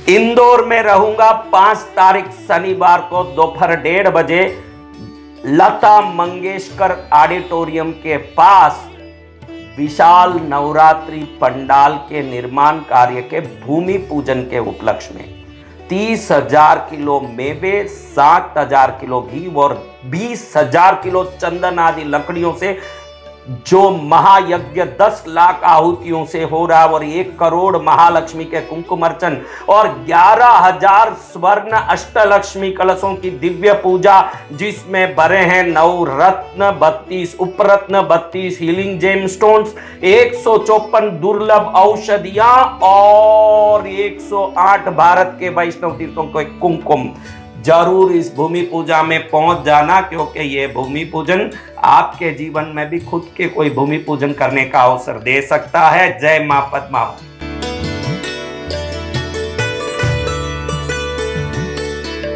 इंदौर में रहूंगा 5 तारीख शनिवार को दोपहर 1:30 लता मंगेशकर ऑडिटोरियम के पास विशाल नवरात्रि पंडाल के निर्माण कार्य के भूमि पूजन के उपलक्ष्य में 30,000 किलो मेवे, 7,000 किलो घी और 20,000 किलो चंदन आदि लकड़ियों से जो महायज्ञ 10 लाख आहुतियों से हो रहा और 1 करोड़ महालक्ष्मी के कुमकुम अर्चन और 11,000 स्वर्ण अष्टलक्ष्मी कलशों की दिव्य पूजा, जिसमें भरे हैं नवरत्न 32 उपरत्न 32 हीलिंग जेम स्टोन्स, 154 दुर्लभ औषधियां और 108 भारत के वैष्णव तीर्थों के कुमकुम। जरूर इस भूमि पूजा में पहुंच जाना, क्योंकि ये भूमि पूजन आपके जीवन में भी खुद के कोई भूमि पूजन करने का अवसर दे सकता है। जय मां पद्मा।